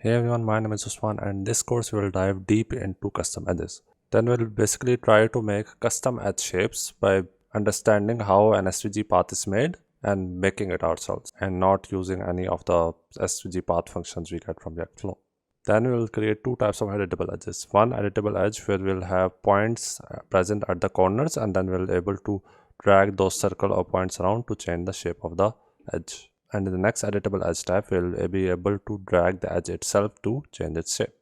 Hey everyone, my name is Usman and in this course we will dive deep into custom edges. Then we'll basically try to make custom edge shapes by understanding how an SVG path is made and making it ourselves and not using any of the SVG path functions we get from Reactflow. Then we will create two types of editable edges. One editable edge where we'll have points present at the corners and then we'll able to drag those circle or points around to change the shape of the edge. And in the next editable edge type, we'll be able to drag the edge itself to change its shape.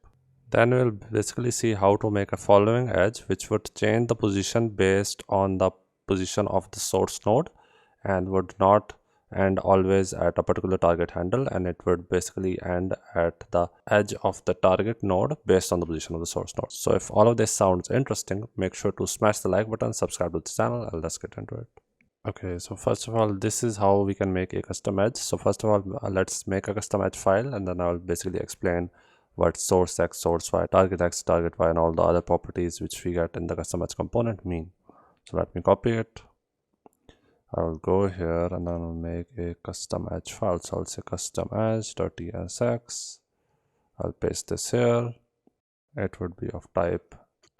Then we'll basically see how to make a following edge which would change the position based on the position of the source node and would not end always at a particular target handle, and it would basically end at the edge of the target node based on the position of the source node. So if all of this sounds interesting, make sure to smash the like button, subscribe to the channel, and let's get into it. Okay, so first of all, this is how we can make a custom edge. So first of all, let's make a custom edge file, and then I'll basically explain what source x, source y, target x, target y, and all the other properties which we get in the custom edge component mean. So let me copy it. I'll go here and then I'll make a custom edge file. So I'll say custom edge.tsx. I'll paste this here. It would be of type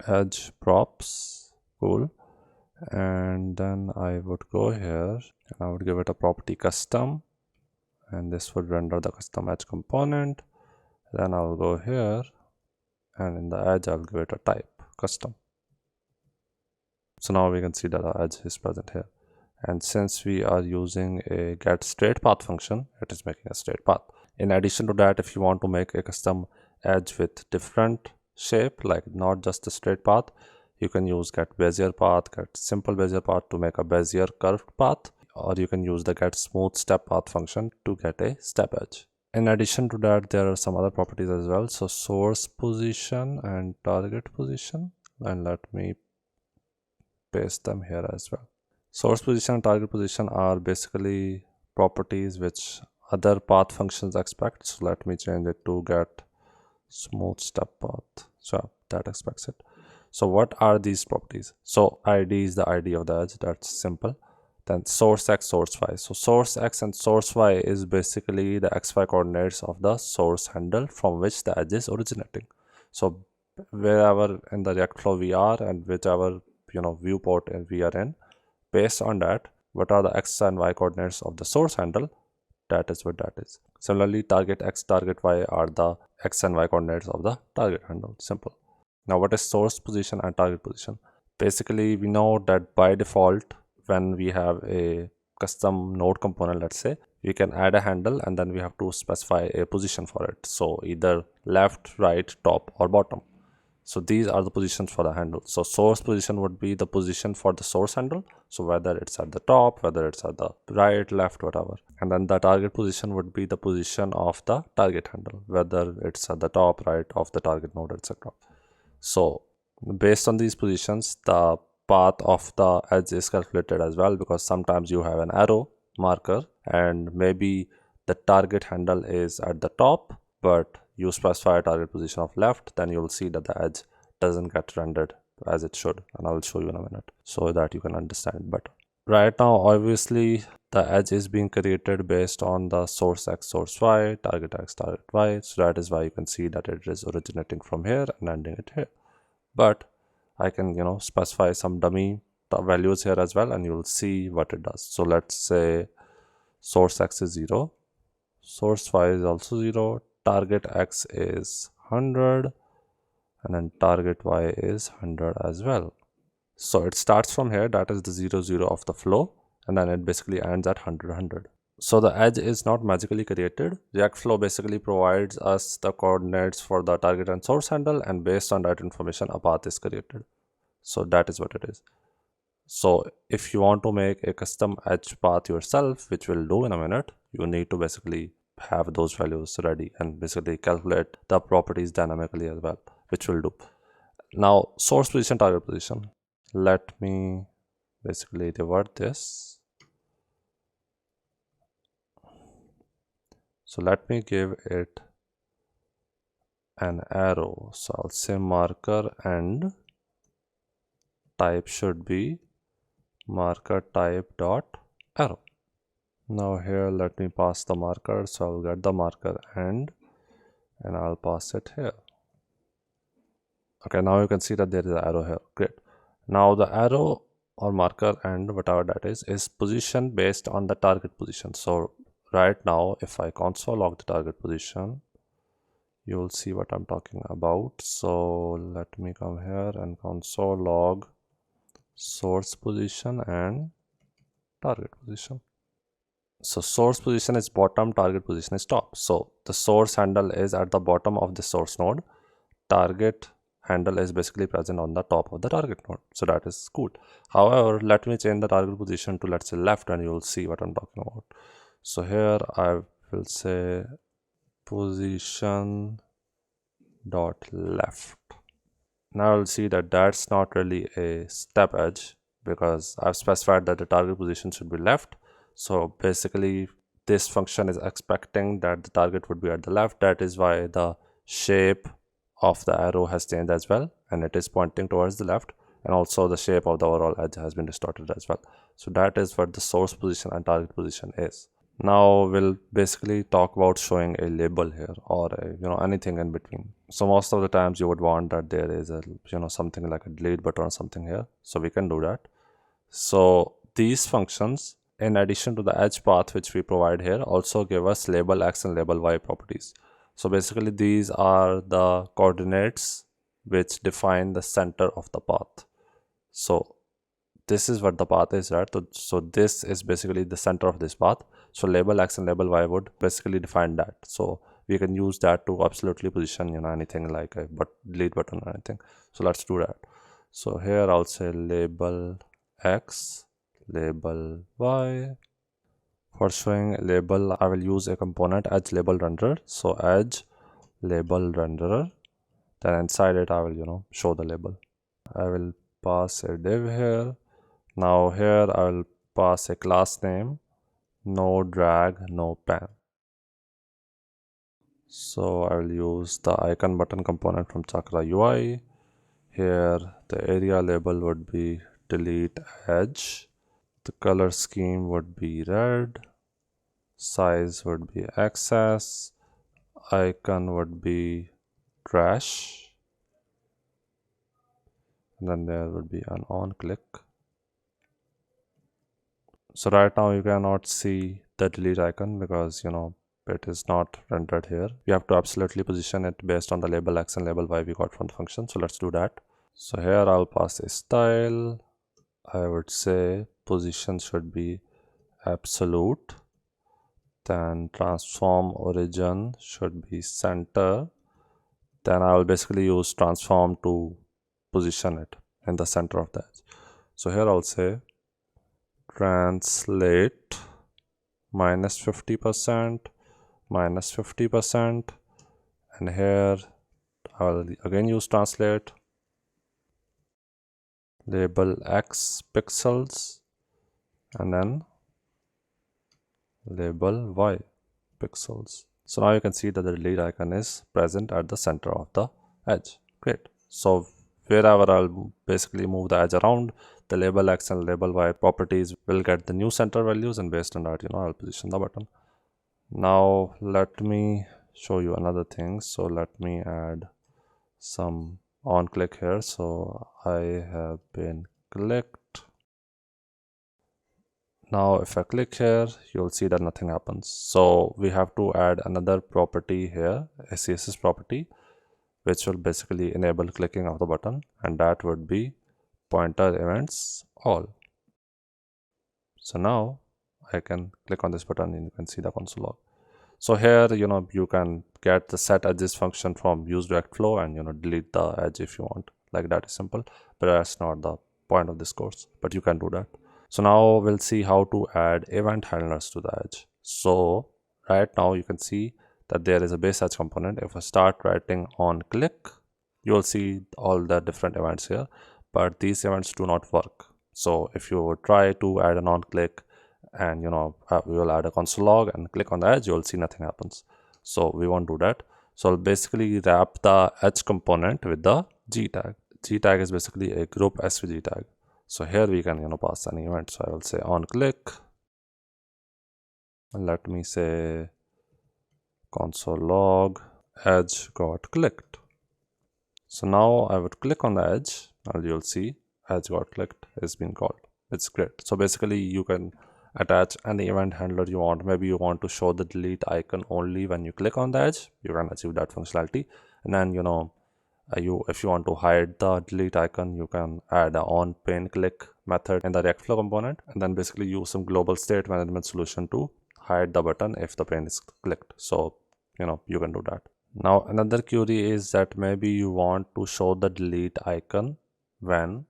edge props. Cool. And then I would go here and I would give it a property custom, and this would render the custom edge component. Then I'll go here and in the edge I'll give it a type custom. So now we can see that the edge is present here, and since we are using a get straight path function, it is making a straight path. In addition to that, if you want to make a custom edge with different shape, like not just a straight path, you can use get Bezier path, get simple Bezier path to make a Bezier curved path, or you can use the get smooth step path function to get a step edge. In addition to that, there are some other properties as well. So source position and target position, and let me paste them here as well. Source position and target position are basically properties which other path functions expect. So let me change it to get smooth step path. So that expects it. So what are these properties? So ID is the ID of the edge, that's simple. Then source x, source y. So source x and source y is basically the xy coordinates of the source handle from which the edge is originating. So wherever in the Reactflow we are and whichever viewport we are in, based on that, what are the x and y coordinates of the source handle, that is what that is. Similarly, target x, target y are the x and y coordinates of the target handle. Simple. Now what is source position and target position? Basically, we know that by default, when we have a custom node component, let's say, we can add a handle and then we have to specify a position for it. So either left, right, top, or bottom. So these are the positions for the handle. So source position would be the position for the source handle. So whether it's at the top, whether it's at the right, left, whatever. And then the target position would be the position of the target handle, whether it's at the top, right, of the target node, etc. So based on these positions, the path of the edge is calculated as well, because sometimes you have an arrow marker and maybe the target handle is at the top, but you specify a target position of left, then you will see that the edge doesn't get rendered as it should, and I will show you in a minute so that you can understand better. Right now, obviously, the edge is being created based on the source x, source y, target x, target y. So that is why you can see that it is originating from here and ending it here. But I can, specify some dummy values here as well, and you will see what it does. So let's say source x is 0, source y is also 0, target x is 100, and then target y is 100 as well. So it starts from here, that is the 0, 0 of the flow, and then it basically ends at 100, 100. So the edge is not magically created. Reactflow basically provides us the coordinates for the target and source handle, and based on that information, a path is created. So that is what it is. So if you want to make a custom edge path yourself, which we'll do in a minute, you need to basically have those values ready and basically calculate the properties dynamically as well, which we'll do. Now, source position, target position. Let me basically revert this. So let me give it an arrow. So I'll say marker and type should be marker type dot arrow. Now here let me pass the marker. So I'll get the marker and and I'll pass it here. Okay, now you can see that there is an arrow here. Great. Now the arrow or marker and whatever that is position based on the target position. So right now, if I console log the target position, you will see what I'm talking about. So let me come here and console log source position and target position. So source position is bottom, target position is top. So the source handle is at the bottom of the source node. Target handle is basically present on the top of the target node. So that is cool. However, let me change the target position to, let's say, left, and you will see what I'm talking about. So here I will say position dot left. Now you'll see that that's not really a step edge because I've specified that the target position should be left. So basically this function is expecting that the target would be at the left. That is why the shape of the arrow has changed as well, and it is pointing towards the left, and also the shape of the overall edge has been distorted as well. So that is what the source position and target position is. Now we'll basically talk about showing a label here, or anything in between. So most of the times you would want that there is a something like a delete button or something here, so we can do that. So these functions, in addition to the edge path which we provide here, also give us label x and label y properties. So basically these are the coordinates which define the center of the path. So this is what the path is, right? So this is basically the center of this path. So label x and label y would basically define that. So we can use that to absolutely position anything like a delete button or anything. So let's do that. So here I'll say label x, label y. For showing label, I will use a component edge label renderer. So edge label renderer, then inside it I will show the label. I will pass a div here. Now here I will pass a class name, no drag, no pan. So I will use the icon button component from Chakra UI. Here the area label would be delete edge. The color scheme would be red. Size would be access. Icon would be trash. And then there would be an on click. So right now you cannot see the delete icon because it is not rendered here. We have to absolutely position it based on the label x and label y we got from the function. So let's do that. So here I'll pass a style. I would say position should be absolute. Then transform origin should be center. Then I will basically use transform to position it in the center of the edge. So here I'll say translate -50%, -50%, and here I will again use translate, label x pixels, and then label y pixels. So now you can see that the delete icon is present at the center of the edge. Great. So wherever I'll basically move the edge around, the label x and label y properties will get the new center values, and based on that I'll position the button. Now let me show you another thing. So let me add some on click here. So I have been clicked. Now if I click here, you'll see that nothing happens. So we have to add another property here, a CSS property, which will basically enable clicking of the button, and that would be pointer events all. So now I can click on this button and you can see the console log. So here you can get the set edges function from use direct flow and delete the edge if you want. Like that is simple, but that's not the point of this course, but you can do that. So now we'll see how to add event handlers to the edge. So right now you can see that there is a base edge component. If I start writing on click, you will see all the different events here, but these events do not work. So if you try to add an on click and we will add a console log and click on the edge, you will see nothing happens. So we won't do that. So I'll basically wrap the edge component with the G tag. G tag is basically a group SVG tag. So here we can pass an event. So I will say on click, and let me say console log edge got clicked. So now I would click on the edge and you'll see edge got clicked is being called. It's great. So basically you can attach any event handler you want. Maybe you want to show the delete icon only when you click on the edge. You can achieve that functionality. And then if you want to hide the delete icon, you can add a on pane click method in the React component, and then basically use some global state management solution to hide the button if the pane is clicked. So you can do that. Now another query is that maybe you want to show the delete icon when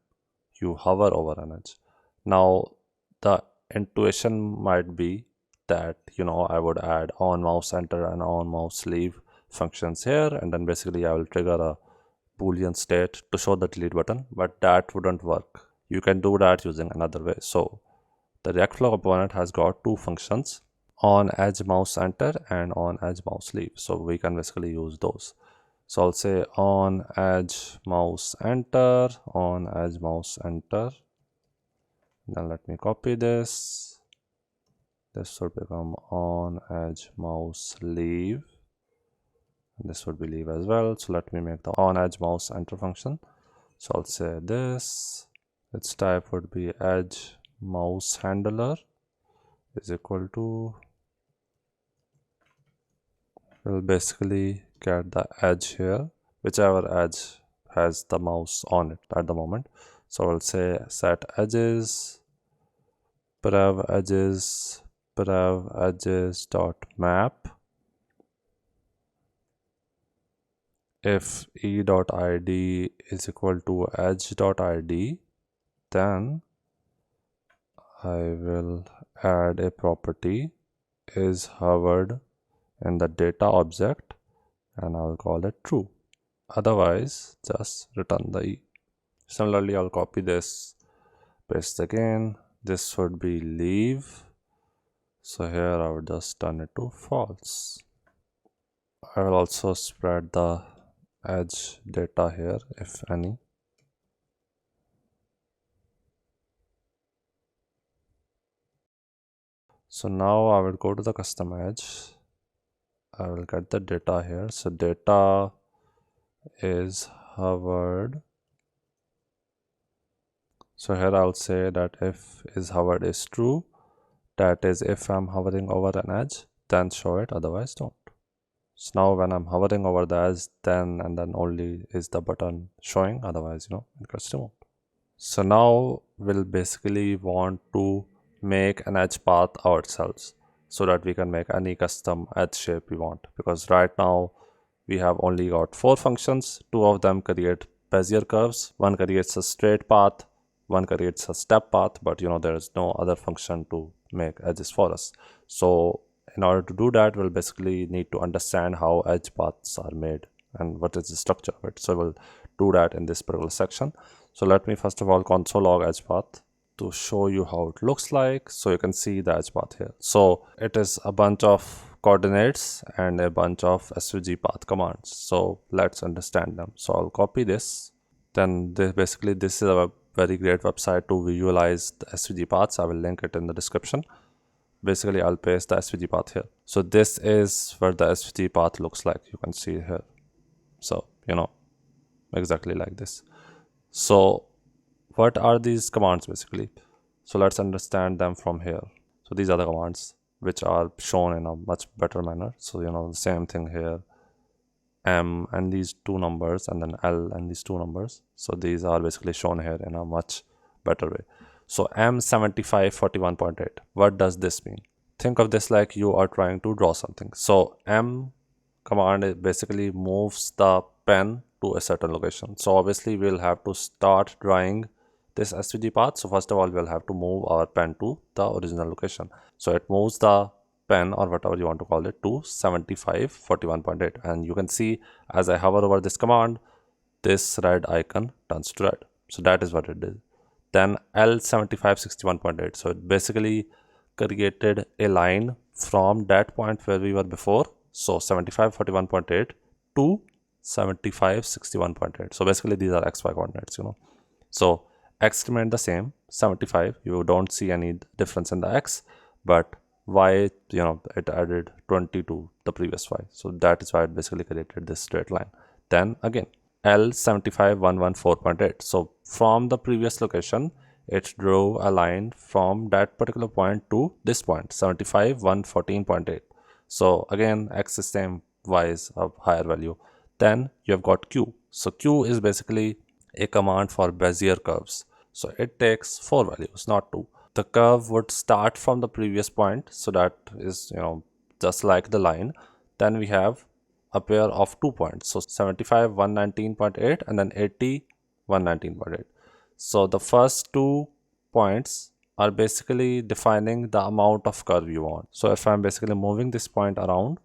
you hover over an edge. Now the intuition might be that I would add on mouse enter and on mouse leave functions here, and then basically I will trigger a boolean state to show the delete button, but that wouldn't work. You can do that using another way. So the React component has got two functions, on edge mouse enter and on edge mouse leave. So we can basically use those. So I'll say on edge mouse enter, on edge mouse enter. Then let me copy this. This would become on edge mouse leave. And this would be leave as well. So let me make the on edge mouse enter function. So I'll say this, its type would be edge mouse handler is equal to, we'll basically get the edge here, whichever edge has the mouse on it at the moment. So I'll say set edges, prev edges dot map. If e.id is equal to edge.id, then I will add a property is hovered in the data object and I'll call it true. Otherwise, just return the e. Similarly, I'll copy this, paste again. This would be leave. So here I would just turn it to false. I will also spread the edge data here, if any. So now I will go to the custom edge. I will get the data here. So data is hovered. So here I'll say that if is hovered is true. That is, if I'm hovering over an edge, then show it, otherwise don't. So now when I'm hovering over the edge, then and then only is the button showing, otherwise it gets removed. So now we'll basically want to make an edge path ourselves so that we can make any custom edge shape we want, because right now we have only got 4 functions. 2 of them create Bezier curves, one creates a straight path, one creates a step path, but there is no other function to make edges for us. So in order to do that, we'll basically need to understand how edge paths are made and what is the structure of it. So we'll do that in this particular section. So let me first of all console log edge path to show you how it looks like. So you can see the edge path here. So it is a bunch of coordinates and a bunch of SVG path commands. So let's understand them. So I'll copy this. Then this is a very great website to visualize the SVG paths. I will link it in the description. Basically, I'll paste the SVG path here. So this is what the SVG path looks like. You can see here. So, exactly like this. So what are these commands basically? So let's understand them from here. So these are the commands which are shown in a much better manner. So, the same thing here. M and these 2 numbers, and then L and these 2 numbers. So these are basically shown here in a much better way. So M7541.8, what does this mean? Think of this like you are trying to draw something. So M command basically moves the pen to a certain location. So obviously we'll have to start drawing this SVG path. So first of all, we'll have to move our pen to the original location. So it moves the pen, or whatever you want to call it, to 7541.8, and you can see as I hover over this command, this red icon turns to red. So that is what it did. Then L7561.8, so it basically created a line from that point where we were before, so 7541.8 to 7561.8. So basically these are XY coordinates. So X remained the same, 75. You don't see any difference in the X, but y, it added 20 to the previous y. So that is why it basically created this straight line. Then again, L 75114.8. So from the previous location, it drew a line from that particular point to this point, 75114.8. So again, x is same, y is a higher value. Then you have got Q. So Q is basically a command for Bezier curves. So it takes 4 values, not 2. The curve would start from the previous point, so that is, just like the line. Then we have a pair of 2 points, so 75 119.8 and then 80 119.8. So the first 2 points are basically defining the amount of curve you want. So if I'm basically moving this point around,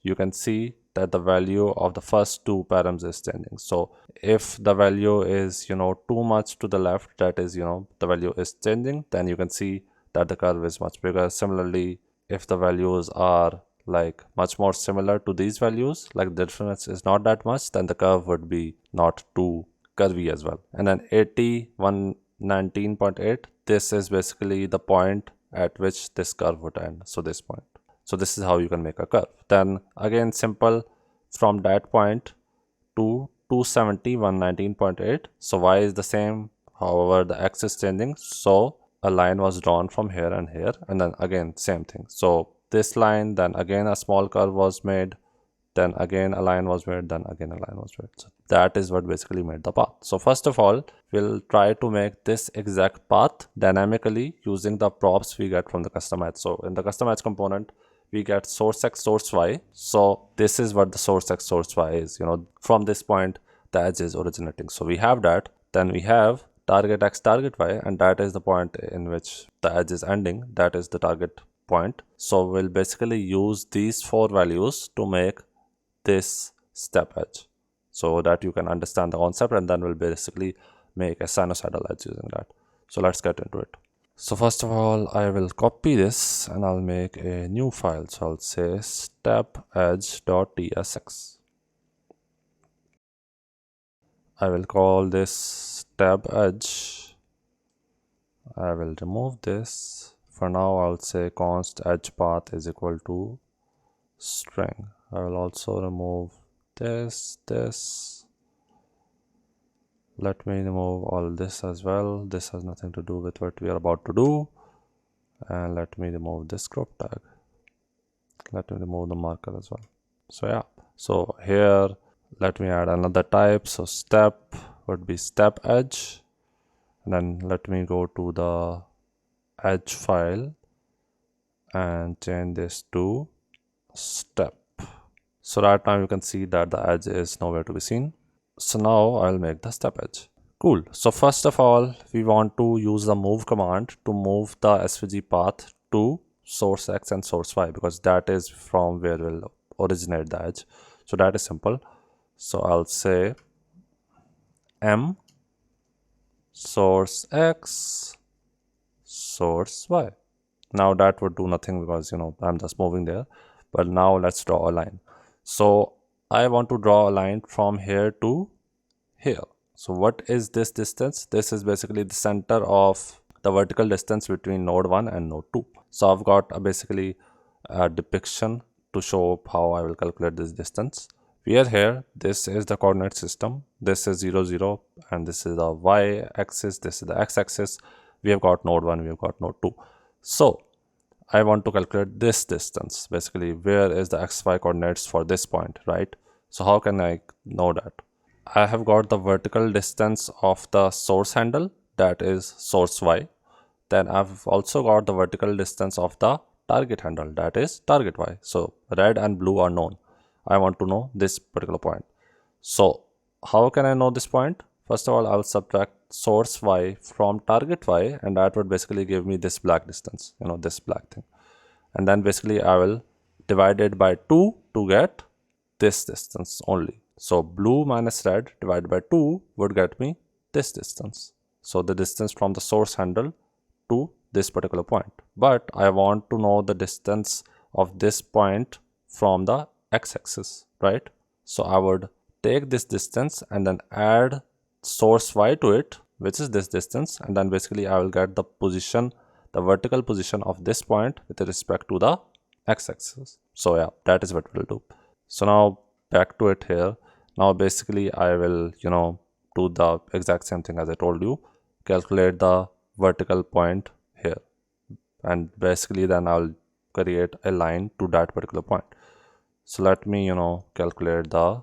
you can see that the value of the first 2 params is changing. So if the value is too much to the left, that is the value is changing, then you can see that the curve is much bigger. Similarly, if the values are like much more similar to these values, like the difference is not that much, then the curve would be not too curvy as well. And then 80 119.8, this is basically the point at which this curve would end. So this point. So this is how you can make a curve. Then again, simple, from that point to 270 119.8. So y is the same, however the x is changing. So a line was drawn from here and here, and then again same thing. So this line, then again a small curve was made, then again a line was made, then again a line was made. So that is what basically made the path. So first of all, we'll try to make this exact path dynamically using the props we get from the custom edge. So in the custom edge component, we get source x, source y. So this is what the source x, source y is. From this point, the edge is originating. So we have that. Then we have target x, target y, and that is the point in which the edge is ending. That is the target point. So we'll basically use these 4 values to make this step edge, so that you can understand the concept, and then we'll basically make a sinusoidal edge using that. So let's get into it. So first of all, I will copy this and I'll make a new file. So I'll say stepedge.tsx. I will call this step edge. I will remove this. For now, I'll say const edge path is equal to string. I will also remove this. Let me remove all this as well. This has nothing to do with what we are about to do. And let me remove this crop tag. Let me remove the marker as well. So yeah, so here let me add another type. So step would be step edge, and then let me go to the edge file and change this to step. So right now you can see that the edge is nowhere to be seen. So now I'll make the step edge. Cool. So first of all, we want to use the move command to move the SVG path to source x and source y, because that is from where we'll originate the edge. So that is simple. So I'll say m source x source y. Now that would do nothing because I'm just moving there. But now let's draw a line. So I want to draw a line from here to here. So what is this distance? This is basically the center of the vertical distance between node 1 and node 2. So I've got basically a depiction to show how I will calculate this distance. We are here, this is the coordinate system, this is 0 0, and this is the y axis, this is the x axis. We have got node 1, we have got node 2. So I want to calculate this distance, basically where is the xy coordinates for this point, right? So how can I know that? I have got the vertical distance of the source handle, that is source y. Then I've also got the vertical distance of the target handle, that is target y. So red and blue are known. I want to know this particular point. So how can I know this point? First of all, I'll subtract source y from target y, and that would basically give me this black distance, this black thing. And then basically I will divide it by 2 to get this distance only. So blue minus red divided by 2 would get me this distance. So the distance from the source handle to this particular point. But I want to know the distance of this point from the x-axis, right? So I would take this distance and then add source y to it, which is this distance, and then basically I will get the position, the vertical position of this point with respect to the x-axis. So yeah, that is what we'll do. So now back to it here. Now basically I will, do the exact same thing as I told you. Calculate the vertical point here. And basically then I'll create a line to that particular point. So let me, calculate the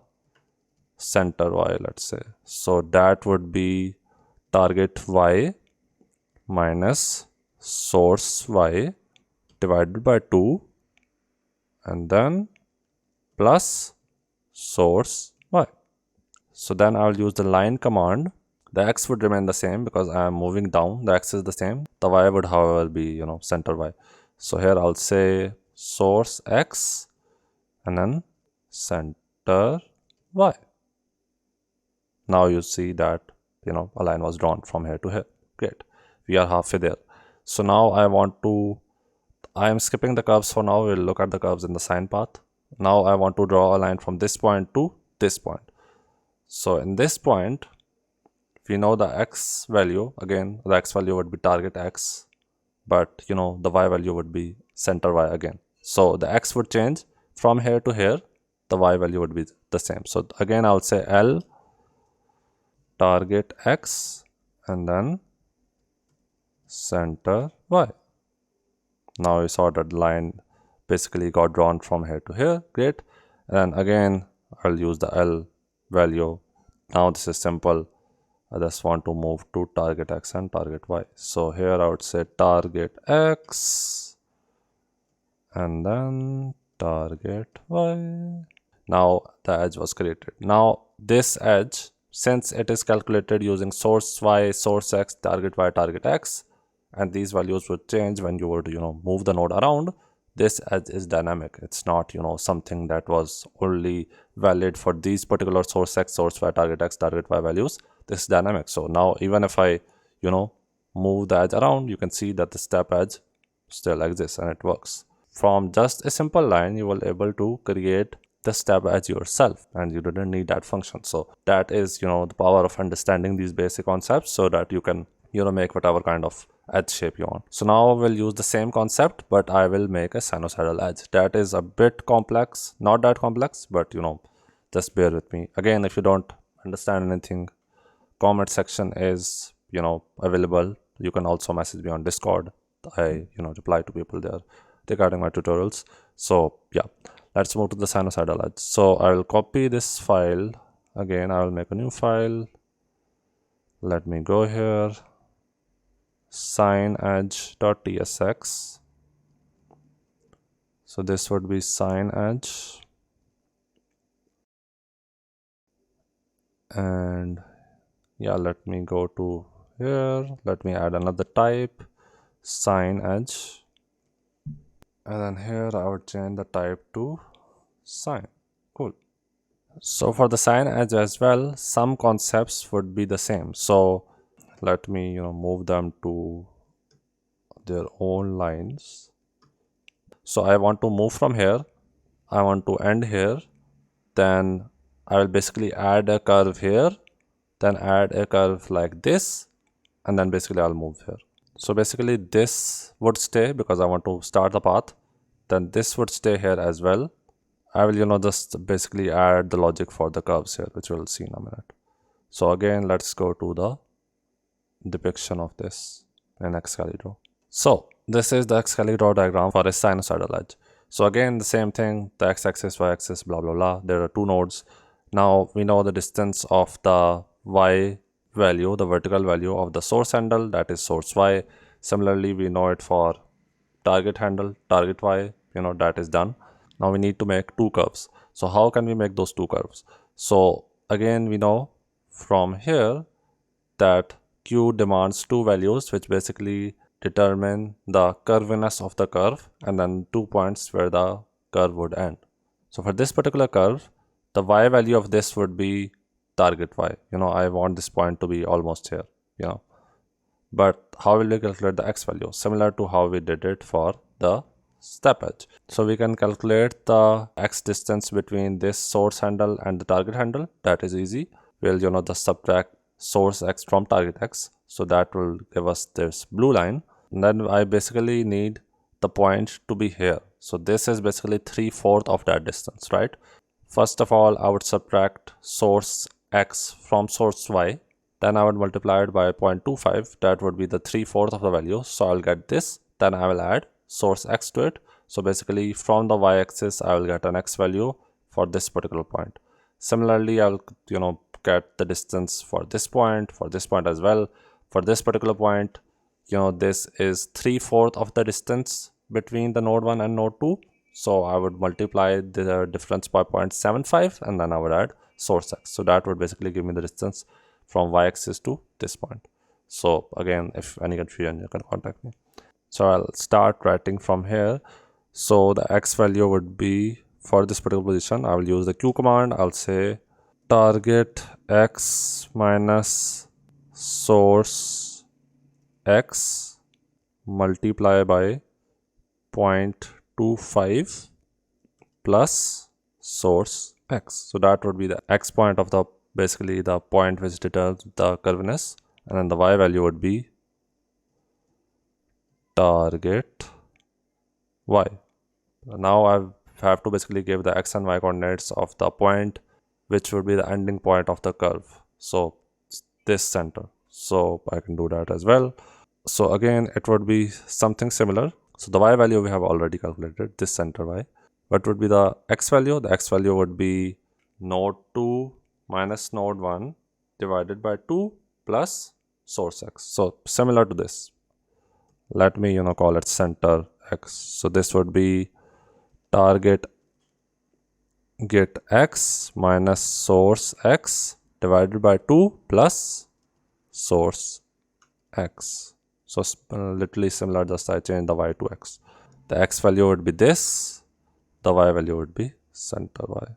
center y, let's say. So that would be target y minus source y divided by 2 and then plus source y. So then I'll use the line command. The x would remain the same because I am moving down. The x is the same. The y would, however, be, center y. So here I'll say source x and then center y. Now you see that, a line was drawn from here to here. Great. We are halfway there. So now I am skipping the curves for now. We'll look at the curves in the sine path. Now I want to draw a line from this point to this point. So in this point, we know the x value. Again, the x value would be target x, but the y value would be center y again. So the x would change from here to here. The y value would be the same. So again, I'll say L target x and then center y. Now you saw that line basically got drawn from here to here. Great. And again, I'll use the L value. Now this is simple. I just want to move to target x and target y. So here I would say target x and then target y. Now the edge was created. Now this edge, since it is calculated using source y, source x, target y, target x, and these values would change when you would, move the node around, this edge is dynamic. It's not, something that was only valid for these particular source x, source y, target x, target y values. This is dynamic. So now even if I, move the edge around, you can see that the step edge still exists and it works. From just a simple line, you will able to create the step edge yourself and you didn't need that function. So that is, the power of understanding these basic concepts so that you can, make whatever kind of edge shape you want. So now we'll use the same concept, but I will make a sinusoidal edge. That is a bit complex, not that complex, but just bear with me. Again, if you don't understand anything, comment section is, available. You can also message me on Discord. I, reply to people there regarding my tutorials. So yeah, let's move to the sinusoidal edge. So I will copy this file. Again, I will make a new file. Let me go here. Sine edge.tsx. So this would be sine edge. And yeah, let me go to here. Let me add another type, sine edge. And then here I would change the type to sine. Cool. So for the sine edge as well, some concepts would be the same. So let me, move them to their own lines. So I want to move from here. I want to end here. Then I will basically add a curve here. Then add a curve like this. And then basically I'll move here. So basically this would stay because I want to start the path. Then this would stay here as well. I will, just basically add the logic for the curves here, which we'll see in a minute. So again, let's go to the depiction of this in Excalibur. So this is the Excalibur diagram for a sinusoidal edge. So again, the same thing, the x-axis, y-axis, blah, blah, blah. There are two nodes. Now we know the distance of the y value, the vertical value of the source handle, that is source y. Similarly, we know it for target handle, target y, that is done. Now we need to make two curves. So how can we make those two curves? So again, we know from here that Q demands two values which basically determine the curviness of the curve and then 2 points where the curve would end. So for this particular curve, the y value of this would be target y. I want this point to be almost here, But how will we calculate the x value? Similar to how we did it for the step edge. So we can calculate the x distance between this source handle and the target handle. That is easy. We'll, just subtract source x from target x. So that will give us this blue line. And then I basically need the point to be here. So this is basically 3/4 of that distance, right? First of all, I would subtract source x from source y. Then I would multiply it by 0.25. That would be the 3/4 of the value. So I'll get this. Then I will add source x to it. So basically from the y-axis, I will get an x value for this particular point. Similarly, I'll get the distance for this point as well. For this particular point, this is 3/4 of the distance between the node 1 and node 2. So I would multiply the difference by 0.75 and then I would add source x. So that would basically give me the distance from y-axis to this point. So again, if any confusion, you can contact me. So I'll start writing from here. So the x value would be, for this particular position, I will use the q command. I'll say target x minus source x multiply by 0.25 plus source x. So that would be the x point of the, basically the point which determines the curviness, and then the y value would be target y. Now I have to basically give the x and y coordinates of the point which would be the ending point of the curve. So this center. So I can do that as well. So again, it would be something similar. So the y value we have already calculated, this center y. What would be the x value? The x value would be node 2 minus node 1 divided by 2 plus source x. So similar to this. Let me call it center x. So this would be target get x minus source x divided by 2 plus source x. So literally similar, just I change the y to x. The x value would be this, the y value would be center y.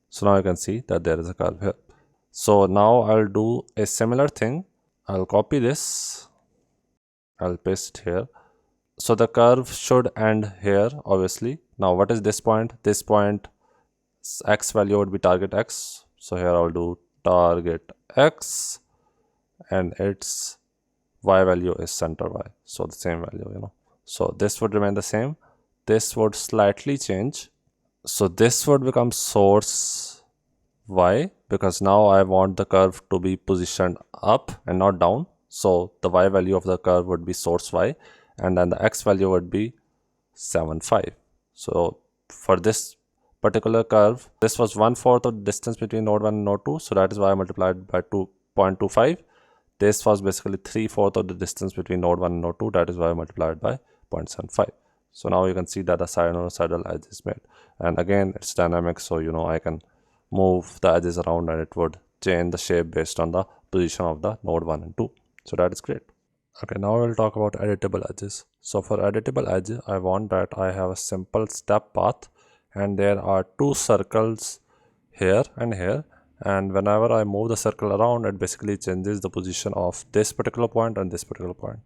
So now you can see that there is a curve here. So now I'll do a similar thing. I'll copy this, I'll paste it here. So the curve should end here, obviously. Now what is this point? This point x value would be target x. So here I'll do target x and its y value is center y. So the same value, So this would remain the same. This would slightly change. So this would become source y, because now I want the curve to be positioned up and not down. So the y value of the curve would be source y, and then the x value would be 7.5. So for this particular curve, this was 1/4 of the distance between node 1 and node 2. So that is why I multiplied by 2.25. This was basically 3/4 of the distance between node 1 and node 2. That is why I multiplied by 0.75. So now you can see that the sinusoidal edge is made. And again, it's dynamic. So, I can move the edges around and it would change the shape based on the position of the node 1 and 2. So that is great. Okay, now we'll talk about editable edges. So for editable edge, I want that I have a simple step path and there are two circles here and here. And whenever I move the circle around, it basically changes the position of this particular point and this particular point.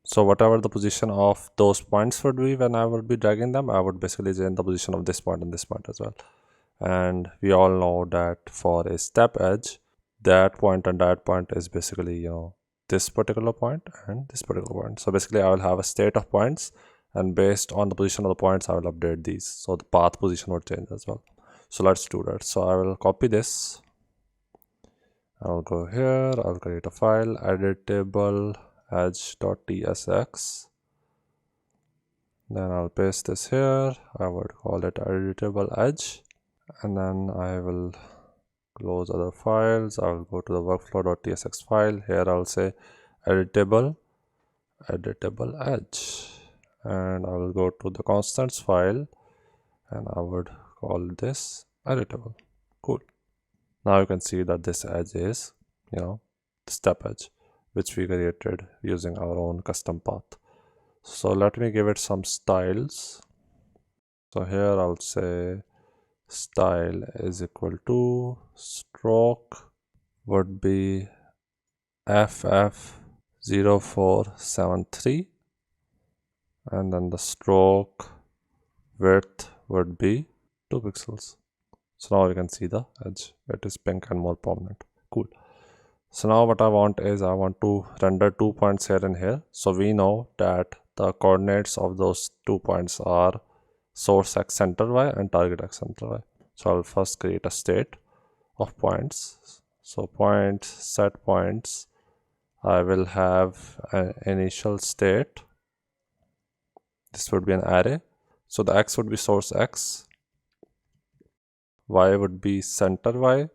So whatever the position of those points would be when I would be dragging them, I would basically change the position of this point and this point as well. And we all know that for a step edge, that point and that point is basically, this particular point and this particular point. So basically I will have a state of points, and based on the position of the points, I will update these. So the path position would change as well. So let's do that. So I will copy this. I'll go here, I'll create a file, editable edge.tsx. Then I'll paste this here. I would call it editable edge. And then I will close other files. I will go to the workflow.tsx file. Here I'll say editable edge. And I will go to the constants file and I would call this editable. Cool. Now you can see that this edge is, the step edge, which we created using our own custom path. So let me give it some styles. So here I'll say style is equal to stroke would be FF0473, and then the stroke width would be 2 pixels. So now you can see the edge. It is pink and more prominent. Cool. So now what I want is I want to render 2 points here and here. So we know that the coordinates of those 2 points are source x center y and target x center y. So I'll first create a state of points. So points, set points, I will have an initial state. This would be an array. So the x would be source x, y would be center y,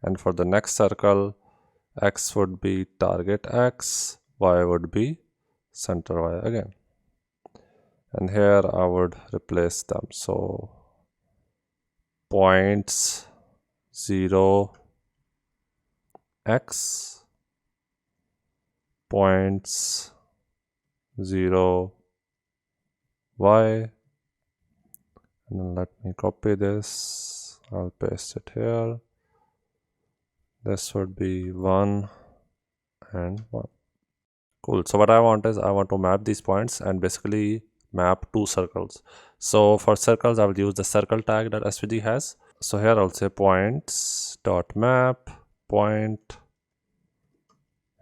and for the next circle, x would be target x, y would be center y again. And here I would replace them. So points 0 x, points 0 y, and then let me copy this. I'll paste it here. This would be 1 and 1. Cool. So what I want is I want to map these points and basically map two circles. So for circles, I will use the circle tag that SVG has. So here I'll say points dot map point.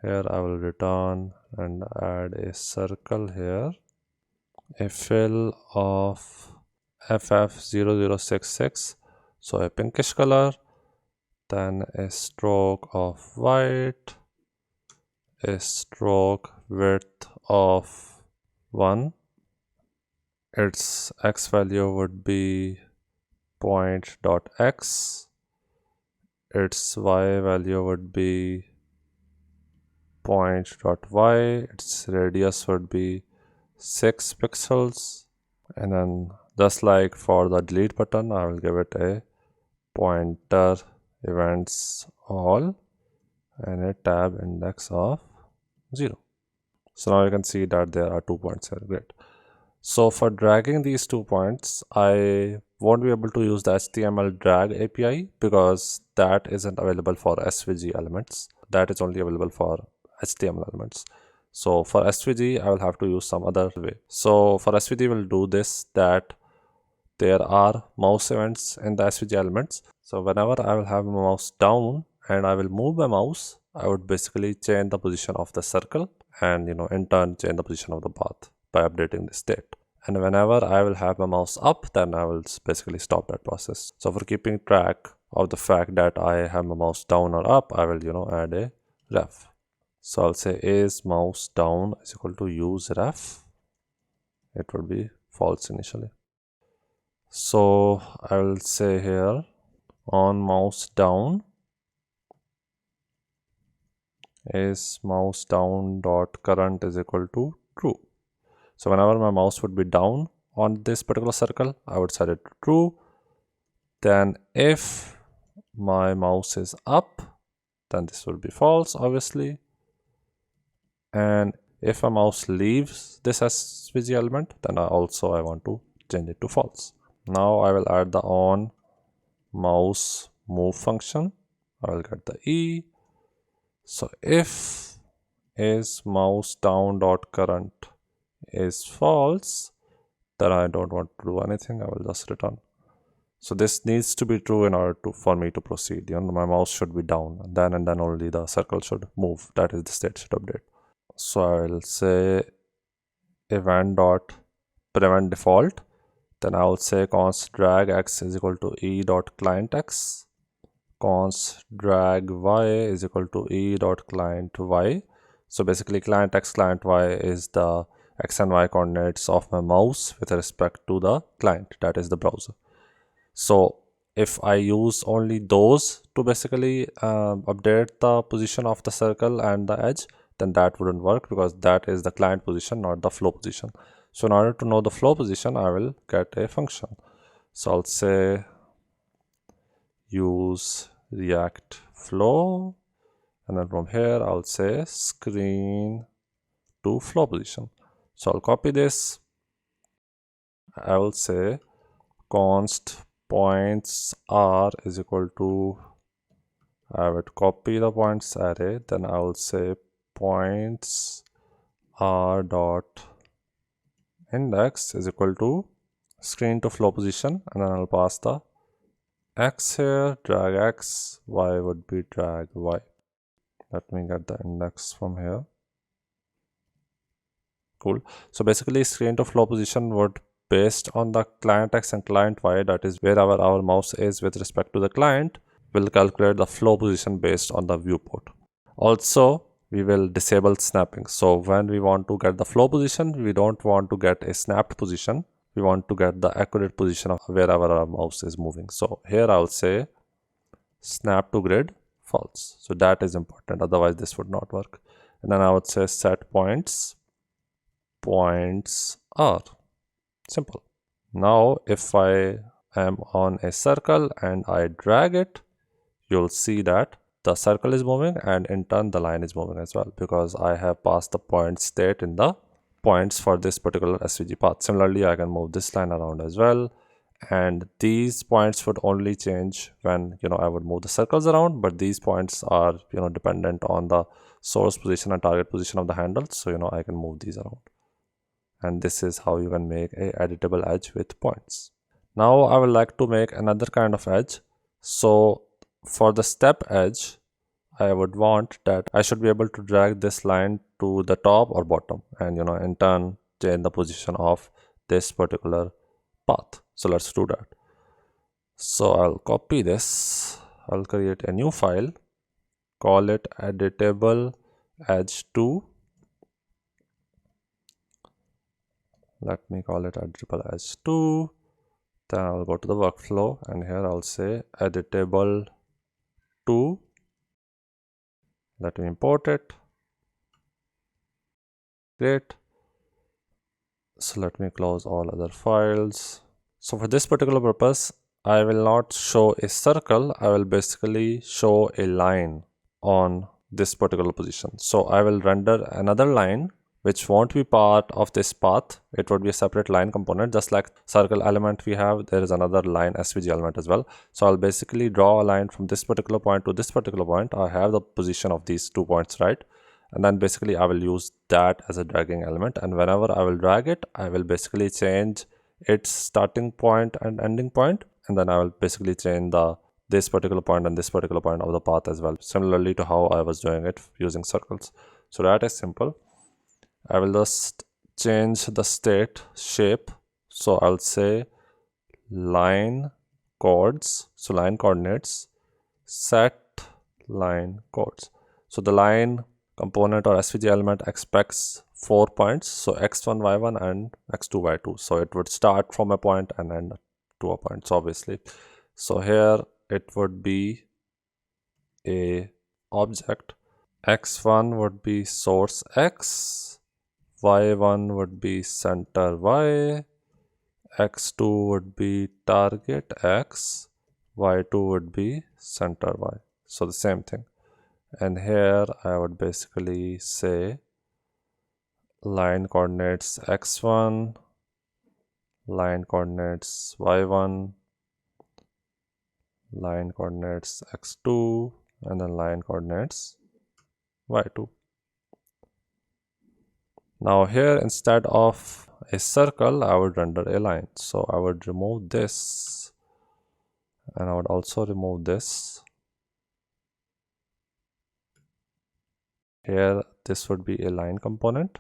Here I will return and add a circle here. A fill of FF0066. So a pinkish color. Then a stroke of white. A stroke width of 1. Its x value would be point.x. Its y value would be point.y. Its radius would be 6 pixels. And then just like for the delete button, I will give it a pointer events all and a tab index of 0. So now you can see that there are 2 points here. Great. So for dragging these 2 points, I won't be able to use the HTML drag API because that isn't available for SVG elements. That is only available for HTML elements. So for SVG, I will have to use some other way. So for SVG, we'll do this, that there are mouse events in the SVG elements. So whenever I will have my mouse down and I will move my mouse, I would basically change the position of the circle and in turn change the position of the path by updating the state. And whenever I will have my mouse up, then I will basically stop that process. So for keeping track of the fact that I have my mouse down or up, I will add a ref. So I'll say is mouse down is equal to use ref. It would be false initially. So I will say here on mouse down is mouse down dot current is equal to true. So whenever my mouse would be down on this particular circle, I would set it to true. Then if my mouse is up, then this will be false, obviously. And if a mouse leaves this SVG element, then I want to change it to false. Now I will add the on mouse move function. I will get the E. So if is mouse down dot current is false, then I don't want to do anything. I will just return. So this needs to be true in order for me to proceed. My mouse should be down, and then only the circle should move. That is the state should update. So I will say event dot prevent default. Then I will say const drag x is equal to e dot client x. Const drag y is equal to e dot client y. So basically client x, client y is the x and y coordinates of my mouse with respect to the client, that is the browser. So if I use only those to basically update the position of the circle and the edge, then that wouldn't work because that is the client position, not the flow position. So in order to know the flow position, I will get a function. So I'll say use react flow, and then from here I'll say screen to flow position. So I'll copy this. I will say const points r is equal to, I would copy the points array, then I will say points r dot index is equal to screen to flow position, and then I'll pass the x here, drag x, y would be drag y. Let me get the index from here. Cool. So basically screen to flow position would based on the client X and client Y, that is wherever our mouse is with respect to the client, will calculate the flow position based on the viewport. Also, we will disable snapping. So when we want to get the flow position, we don't want to get a snapped position. We want to get the accurate position of wherever our mouse is moving. So here I'll say snap to grid false. So that is important. Otherwise this would not work. And then I would say set points are simple. Now if I am on a circle and I drag it, you'll see that the circle is moving and in turn the line is moving as well, because I have passed the point state in the points for this particular SVG path. Similarly, I can move this line around as well, and these points would only change when I would move the circles around, but these points are dependent on the source position and target position of the handle, so I can move these around. And this is how you can make a editable edge with points. Now I would like to make another kind of edge. So for the step edge, I would want that I should be able to drag this line to the top or bottom and in turn change the position of this particular path. So let's do that. So I'll copy this, I'll create a new file, call it editable edge 2. Let me call it editable edge 2. Then I'll go to the workflow and here I'll say editable 2. Let me import it. Great. So let me close all other files. So for this particular purpose, I will not show a circle. I will basically show a line on this particular position. So I will render another line which won't be part of this path. It would be a separate line component. Just like circle element we have, there is another line SVG element as well. So I'll basically draw a line from this particular point to this particular point. I have the position of these 2 points, right? And then basically I will use that as a dragging element, and whenever I will drag it, I will basically change its starting point and ending point, and then I will basically change this particular point and this particular point of the path as well, similarly to how I was doing it using circles. So that is simple. I will just change the state shape. So I'll say line chords, so line coordinates, set line chords. So the line component or SVG element expects 4 points, so x1, y1 and x2, y2. So it would start from a point and end to a point, so obviously. So here it would be a object. X1 would be source x, y1 would be center y, x2 would be target x, y2 would be center y. So the same thing. And here I would basically say line coordinates x1, line coordinates y1, line coordinates x2, and then line coordinates y2. Now here, instead of a circle, I would render a line. So I would remove this, and I would also remove this. Here this would be a line component,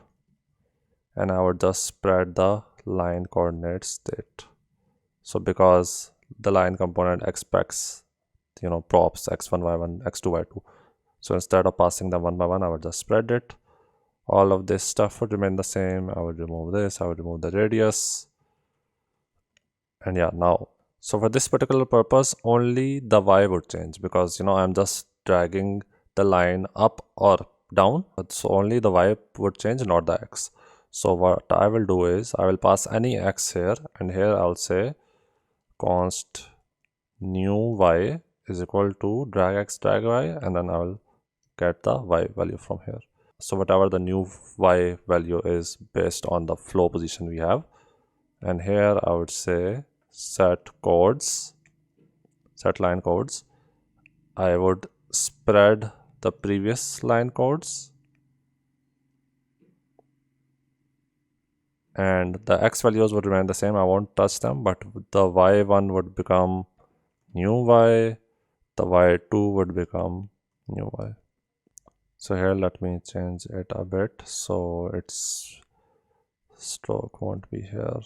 and I would just spread the line coordinate state. So because the line component expects props x1, y1, x2, y2, so instead of passing them one by one, I would just spread it. All of this stuff would remain the same. I would remove this, I would remove the radius, and yeah, now so for this particular purpose only the y would change, because I'm just dragging the line up or down, so only the y would change, not the x. So what I will do is I will pass any x here, and here I'll say const new y is equal to drag x drag y, and then I will get the y value from here. So whatever the new y value is based on the flow position we have. And here I would say set codes, set line codes. I would spread the previous line codes, and the x values would remain the same. I won't touch them, but the y1 would become new y, the y2 would become new y. So here let me change it a bit so its stroke won't be here.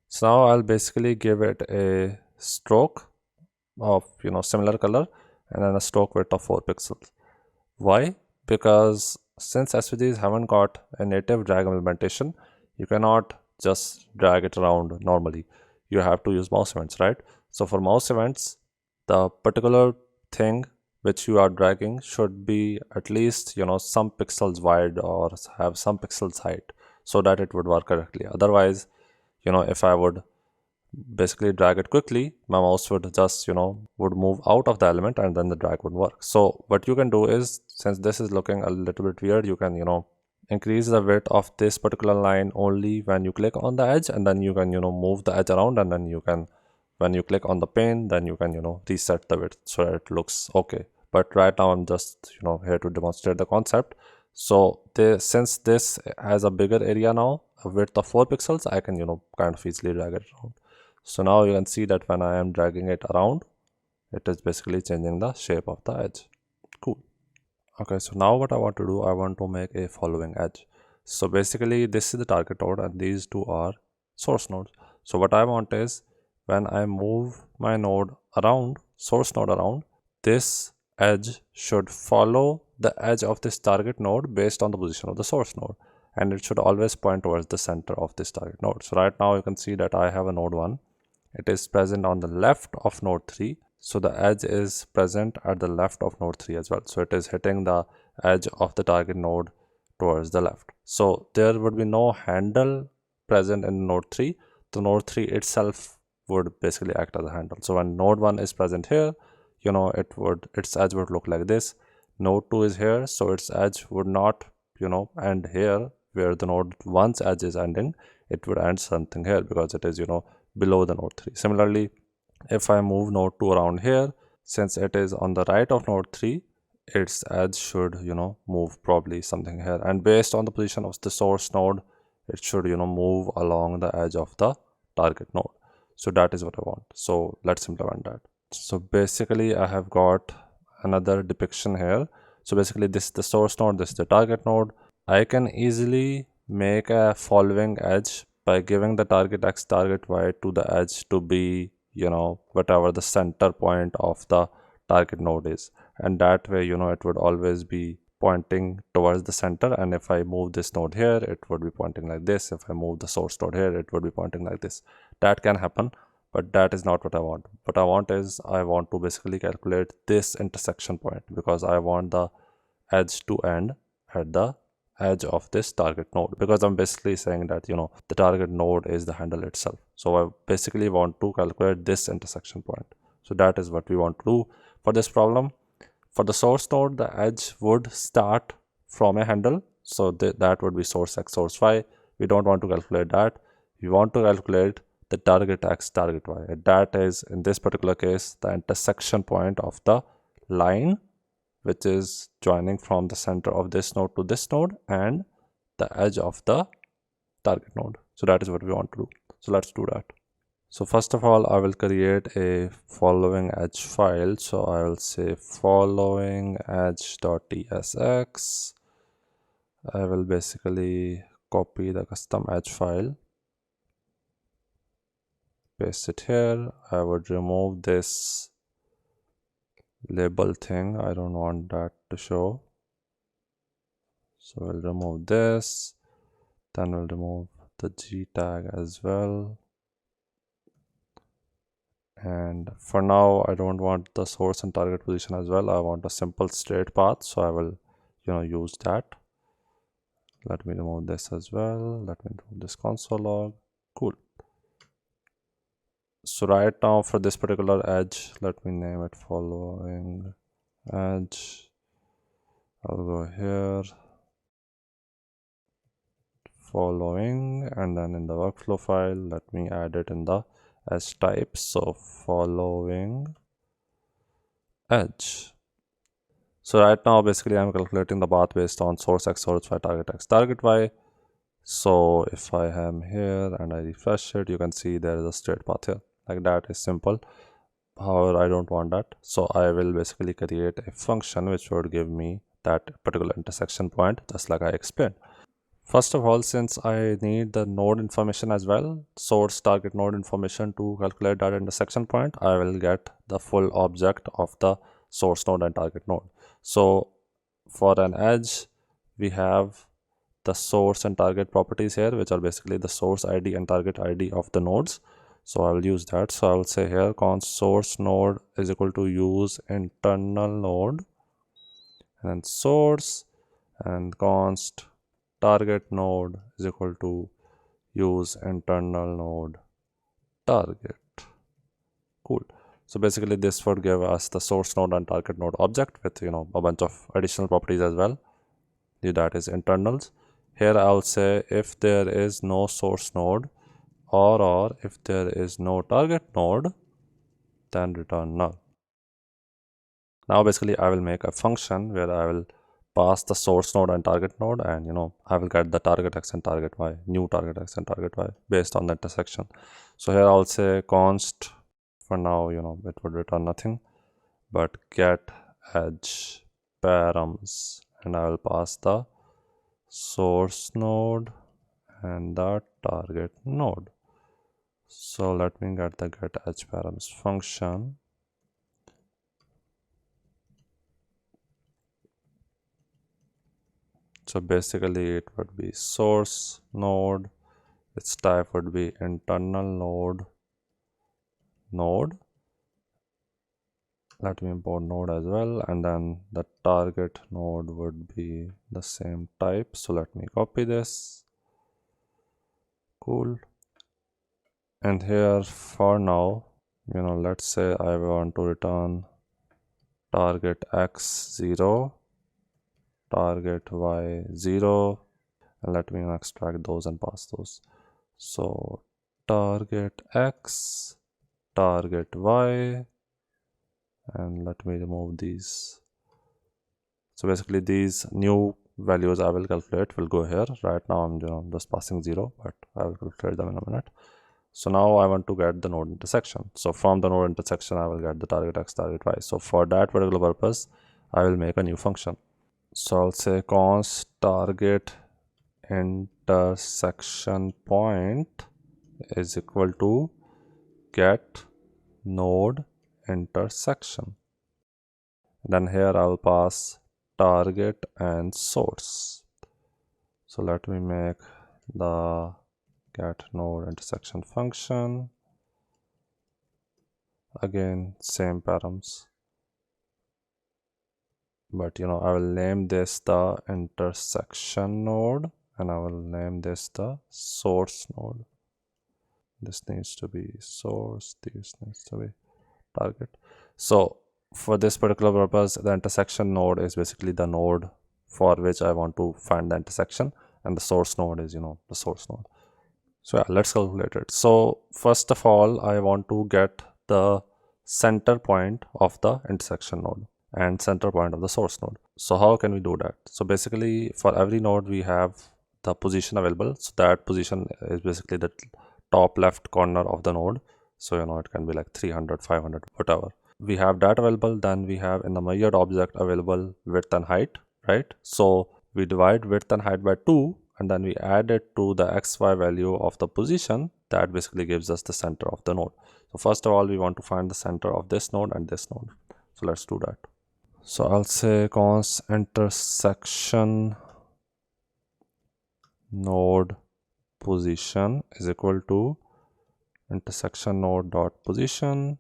So now I'll basically give it a stroke of similar color and then a stroke width of 4 pixels. Why? Because since SVGs haven't got a native drag implementation, you cannot just drag it around normally. You have to use mouse events, right? So for mouse events, the particular thing which you are dragging should be at least some pixels wide or have some pixels height so that it would work correctly. Otherwise, if I would basically drag it quickly, my mouse would just would move out of the element and then the drag would work. So what you can do is, since this is looking a little bit weird, you can increase the width of this particular line only when you click on the edge, and then you can move the edge around, and then you can, when you click on the pane, then you can reset the width so that it looks okay. But right now I'm just here to demonstrate the concept. So since this has a bigger area now, a width of 4 pixels, I can kind of easily drag it around. So now you can see that when I am dragging it around, it is basically changing the shape of the edge. Cool. Okay, so now what I want to do, I want to make a following edge. So basically this is the target node and these two are source nodes. So what I want is, when I move my node around, source node around, this edge should follow the edge of this target node based on the position of the source node, and it should always point towards the center of this target node. So right now you can see that I have a node 1. It is present on the left of node 3. So the edge is present at the left of node 3 as well. So it is hitting the edge of the target node towards the left. So there would be no handle present in node 3. The node 3 itself would basically act as a handle. So when node 1 is present here, its edge would look like this. Node 2 is here, so its edge would not end here where the node 1's edge is ending. It would end something here because it is below the node 3. Similarly, if I move node 2 around here, since it is on the right of node 3, its edge should move probably something here, and based on the position of the source node, it should move along the edge of the target node. So that is what I want. So let's implement that. So basically I have got another depiction here. So basically this is the source node, this is the target node. I can easily make a following edge by giving the target x, target y to the edge to be whatever the center point of the target node is, and that way it would always be pointing towards the center. And if I move this node here, it would be pointing like this. If I move the source node here, it would be pointing like this. That can happen, but that is not what I want. What I want is, I want to basically calculate this intersection point, because I want the edge to end at the edge of this target node, because I'm basically saying that the target node is the handle itself. So I basically want to calculate this intersection point. So that is what we want to do for this problem. For the source node, the edge would start from a handle, so that would be source x, source y. We don't want to calculate that. We want to calculate the target x, target y. That is, in this particular case, the intersection point of the line which is joining from the center of this node to this node and the edge of the target node. So that is what we want to do. So let's do that. So first of all, I will create a following edge file. So I will say following edge.tsx. I will basically copy the custom edge file, paste it here. I would remove this label thing. I don't want that to show. So we'll remove this, then we'll remove the G tag as well. And for now, I don't want the source and target position as well. I want a simple straight path, so I will use that. Let me remove this as well. Let me remove this console log. Cool. So right now for this particular edge, let me name it following edge. I'll go here, following, and then in the workflow file, let me add it in the edge type. So following edge. So right now basically I'm calculating the path based on source x, source y, target x, target y. So if I am here and I refresh it, you can see there is a straight path here. Like that is simple. However, I don't want that, so I will basically create a function which would give me that particular intersection point, just like I explained. First of all, since I need the node information as well, source target node information to calculate that intersection point, I will get the full object of the source node and target node. So for an edge, we have the source and target properties here, which are basically the source ID and target ID of the nodes. So I will use that. So I will say here const source node is equal to use internal node, and then source, and const target node is equal to use internal node target. Cool. So basically this would give us the source node and target node object with a bunch of additional properties as well. That is internals. Here I'll say if there is no source node or if there is no target node, then return null. Now basically I will make a function where I will pass the source node and target node, and I will get the target x and target y, new target x and target y based on the intersection. So here I'll say const, for now it would return nothing, but get edge params, and I will pass the source node and the target node. So let me get the get edge params function. So basically it would be source node, its type would be internal node. Let me import node as well, and then the target node would be the same type. So let me copy this. Cool. And here for now, let's say I want to return target x 0, target y 0, and let me extract those and pass those. So target x, target y, and let me remove these. So basically these new values I will calculate will go here. Right now I'm just passing 0, but I will calculate them in a minute. So now I want to get the node intersection. So from the node intersection I will get the target x, target y. So for that particular purpose I will make a new function. So I'll say const target intersection point is equal to get node intersection. Then here I'll pass target and source. So let me make the get node intersection function. Again, same params, but I will name this the intersection node, and I will name this the source node. This needs to be source, this needs to be target. So for this particular purpose, the intersection node is basically the node for which I want to find the intersection, and the source node is the source node. So yeah, let's calculate it. So first of all, I want to get the center point of the intersection node and center point of the source node. So how can we do that? So basically for every node we have the position available. So that position is basically the top left corner of the node. So it can be like 300, 500, whatever. We have that available. Then we have in the measured object available width and height, right? So we divide width and height by 2, and then we add it to the xy value of the position. That basically gives us the center of the node. So first of all, we want to find the center of this node and this node. So let's do that. So I'll say const intersection node position is equal to intersection node dot position,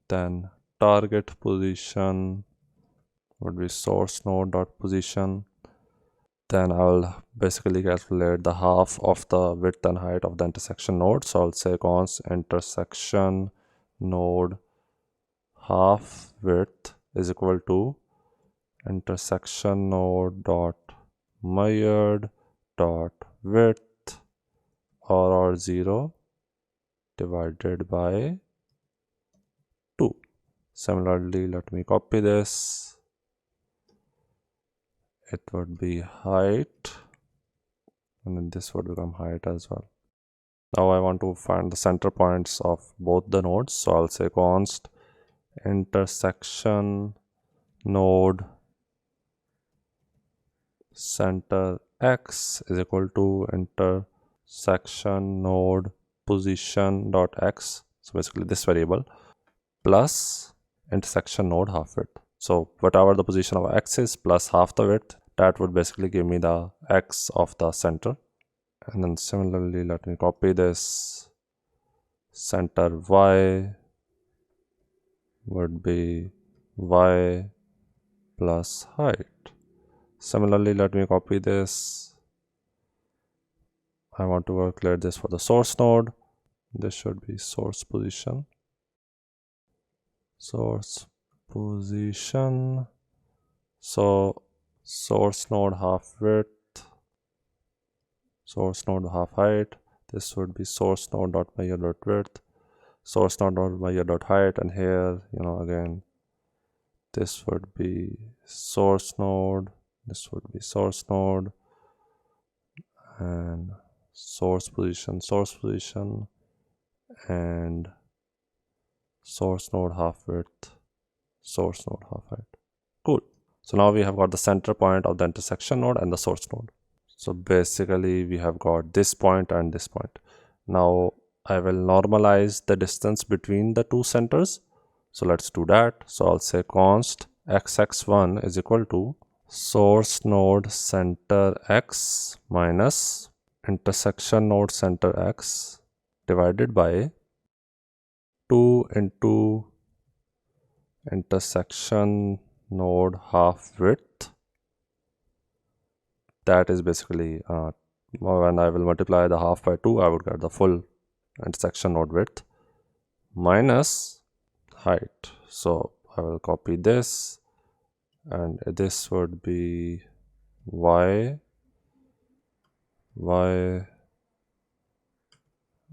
then target position would be source node dot position. Then I'll basically calculate the half of the width and height of the intersection node. So I'll say const intersection node half width is equal to intersection node dot measured dot width or 0 divided by 2. Similarly, let me copy this. It would be height, and then this would become height as well. Now I want to find the center points of both the nodes, so I'll say const intersection node center x is equal to intersection node position dot x, so basically this variable, plus intersection node half width. So whatever the position of x is plus half the width, that would basically give me the x of the center. And then similarly, let me copy this. Center y would be y plus height. Similarly, let me copy this. I want to calculate this for the source node. This should be source position. Source position. So source node half width, source node half height. This would be source node dot measure dot width, source node dot measure dot height, and here, again, this would be source node, this would be source node, and source position, and source node half width, source node half height. Cool. So now we have got the center point of the intersection node and the source node. So basically we have got this point and this point. Now I will normalize the distance between the two centers. So let's do that. So I'll say const xx1 is equal to source node center x minus intersection node center x divided by 2 into intersection node half width. That is basically when I will multiply the half by 2, I would get the full intersection node width minus height. So I will copy this, and this would be y,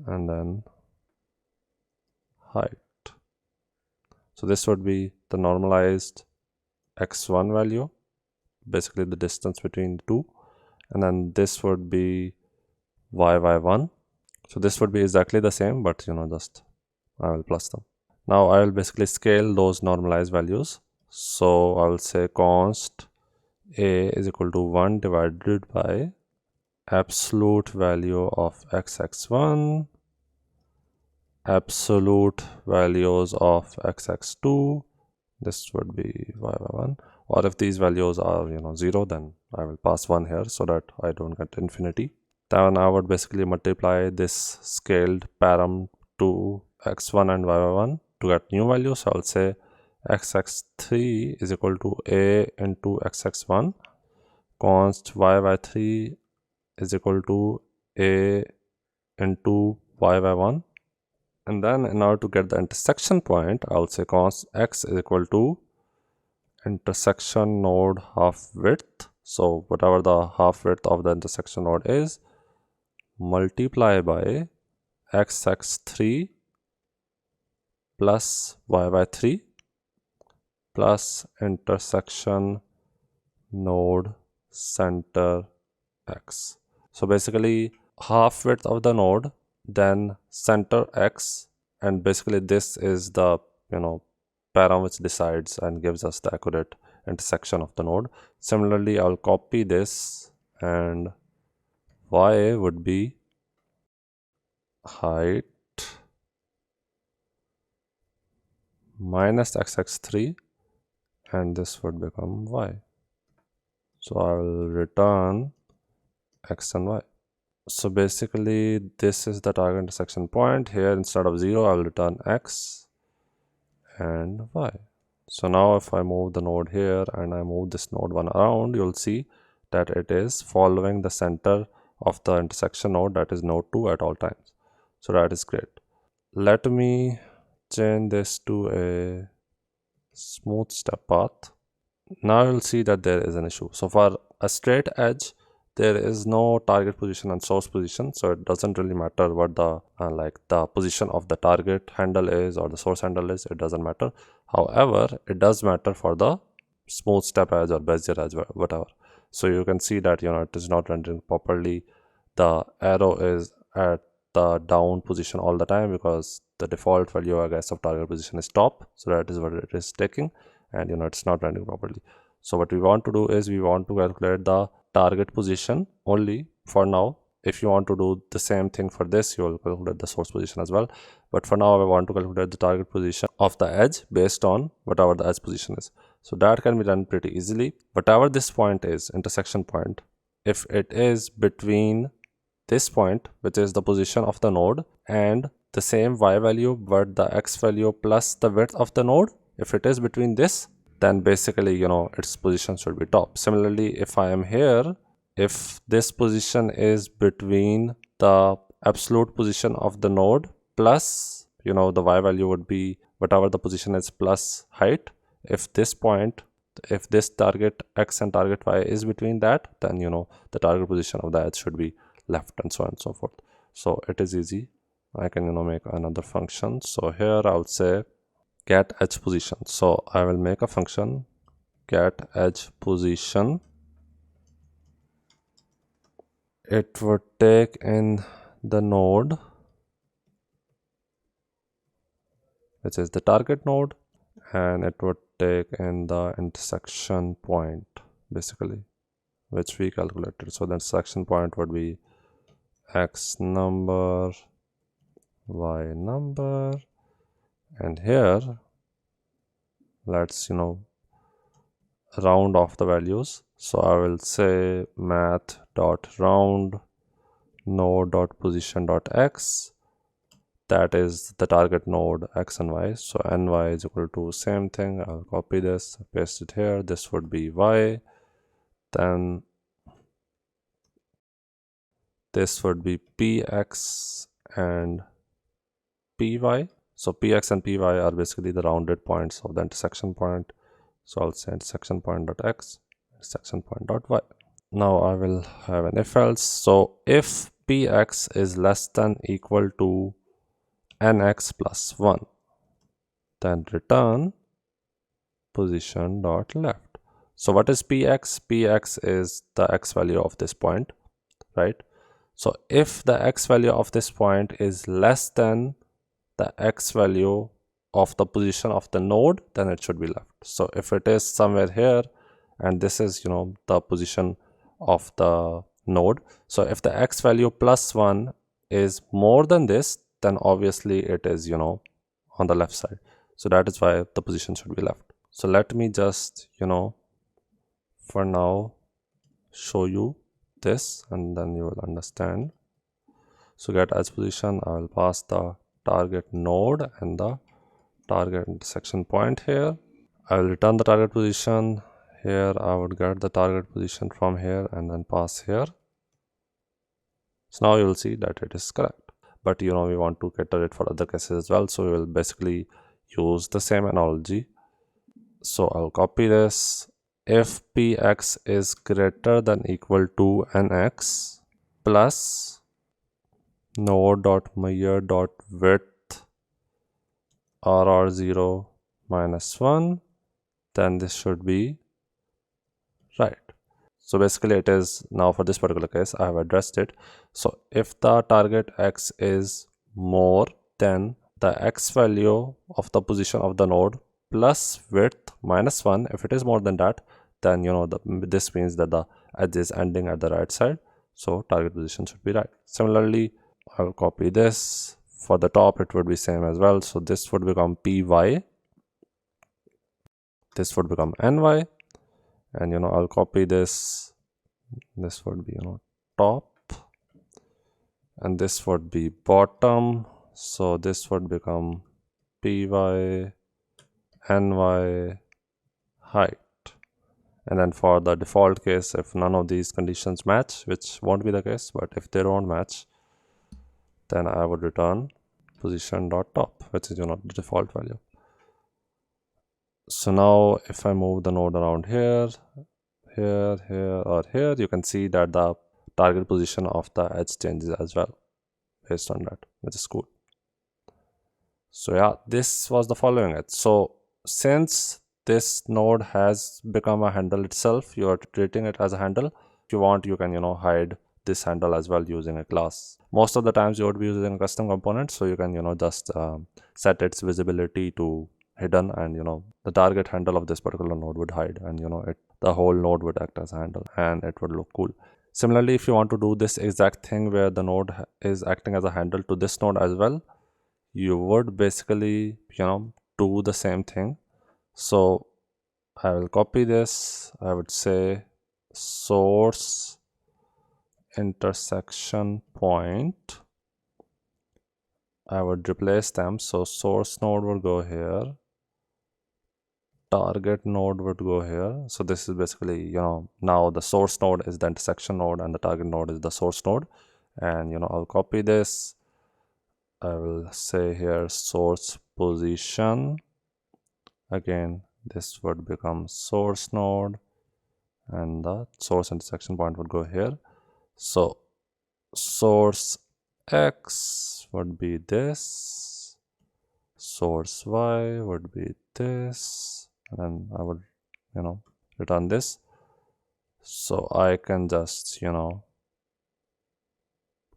and then height. So this would be the normalized x1 value, basically the distance between the two, and then this would be y1. So this would be exactly the same, but just I will plus them. Now I will basically scale those normalized values. So I will say const a is equal to 1 divided by absolute value of xx1, absolute values of xx2, this would be y1, or if these values are 0, then I will pass 1 here so that I don't get infinity. Then I would basically multiply this scaled param to x1 and y1 to get new values. So I'll say xx3 is equal to a into xx1, const y3 is equal to a into y1. And then in order to get the intersection point, I'll say const x is equal to intersection node half width. So whatever the half width of the intersection node is, multiply by xx3 plus y3 plus intersection node center x. So basically half width of the node, then center x, and basically this is the param which decides and gives us the accurate intersection of the node. Similarly, I'll copy this, and y would be height minus xx3, and this would become y. So I will return x and y. So basically this is the target intersection point. Here instead of 0, I will return x and y. So now if I move the node here and I move this node 1 around, you'll see that it is following the center of the intersection node, that is node 2, at all times. So that is great. Let me change this to a smooth step path. Now you'll see that there is an issue. So for a straight edge, there is no target position and source position, so it doesn't really matter what the the position of the target handle is or the source handle is. It doesn't matter. However, it does matter for the smooth step edge or bezier edge, whatever. So you can see that it is not rendering properly. The arrow is at the down position all the time, because the default value, I guess, of target position is top. So that is what it is taking, and it's not rendering properly. So what we want to do is we want to calculate the target position only for now. If you want to do the same thing for this, you will calculate the source position as well. But for now, I want to calculate the target position of the edge based on whatever the edge position is. So that can be done pretty easily. Whatever this point is, intersection point, if it is between this point, which is the position of the node, and the same y value but the x value plus the width of the node, if it is between this, then basically its position should be top. Similarly, if I am here, if this position is between the absolute position of the node plus the y value would be whatever the position is plus height. If this point, if this target x and target y is between that, then the target position of the edge should be left, and so on and so forth. So it is easy. I can make another function. So here I would say get edge position. So I will make a function get edge position. It would take in the node, which is the target node, and it would take in the intersection point basically, which we calculated. So the intersection point would be x number, y number, and here let's round off the values. So I will say math.round node.position.x, that is the target node x and y. So ny is equal to same thing. I'll copy this, paste it here. This would be y, then this would be px and py. So px and py are basically the rounded points of the intersection point. So I'll say intersection point.x, intersection point.y. Now I will have an if else. So if px is less than equal to nx plus 1, then return position.left. So what is px? Px is the x value of this point, right? So if the x value of this point is less than the x value of the position of the node, then it should be left. So if it is somewhere here, and this is the position of the node, so if the x value plus 1 is more than this, then obviously it is on the left side. So that is why the position should be left. So let me just for now show you this, and then you will understand. So get edge position, I will pass the target node and the target intersection point here. I will return the target position. Here I would get the target position from here and then pass here. So now you will see that it is correct. But we want to cater it for other cases as well. So we will basically use the same analogy. So I'll copy this. If px is greater than equal to nx plus node.measure.width rr0 minus 1, then this should be right. So basically it is, now for this particular case I have addressed it. So if the target x is more than the x value of the position of the node plus width minus 1, if it is more than that, then this means that the edge is ending at the right side, so target position should be right. Similarly, I will copy this. For the top it would be same as well. So this would become py, this would become ny, and I'll copy this. This would be top, and this would be bottom. So this would become py, ny, height. And then for the default case, if none of these conditions match, which won't be the case, but if they don't match, then I would return position.top, which is the default value. So now if I move the node around here, here, or here, you can see that the target position of the edge changes as well based on that, which is cool. So yeah, this was the following edge. So since this node has become a handle itself, you are treating it as a handle. If you want, you can hide this handle as well using a class. Most of the times you would be using a custom component, so you can just set its visibility to hidden, and the target handle of this particular node would hide, and the whole node would act as a handle and it would look cool. Similarly, if you want to do this exact thing where the node is acting as a handle to this node as well, you would basically do the same thing. So I will copy this. I would say source intersection point. I would replace them. So source node would go here, target node would go here. So this is basically now the source node is the intersection node and the target node is the source node. And I'll copy this. I will say here source position. Again, this would become source node and the source intersection point would go here. So source X would be this, source Y would be this, and then I would return this. So I can just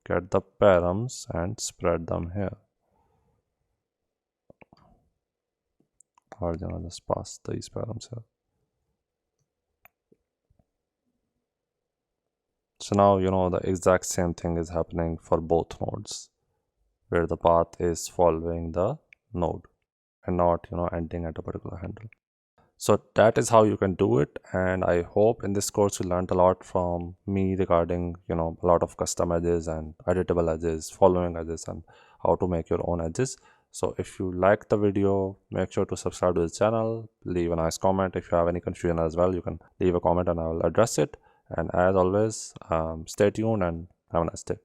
get the params and spread them here, or just pass these params here. So now the exact same thing is happening for both nodes, where the path is following the node and not ending at a particular handle. So that is how you can do it, and I hope in this course you learned a lot from me regarding a lot of custom edges and editable edges, following edges, and how to make your own edges. So if you like the video, make sure to subscribe to the channel, leave a nice comment. If you have any confusion as well, you can leave a comment and I will address it. And as always, stay tuned and have a nice day.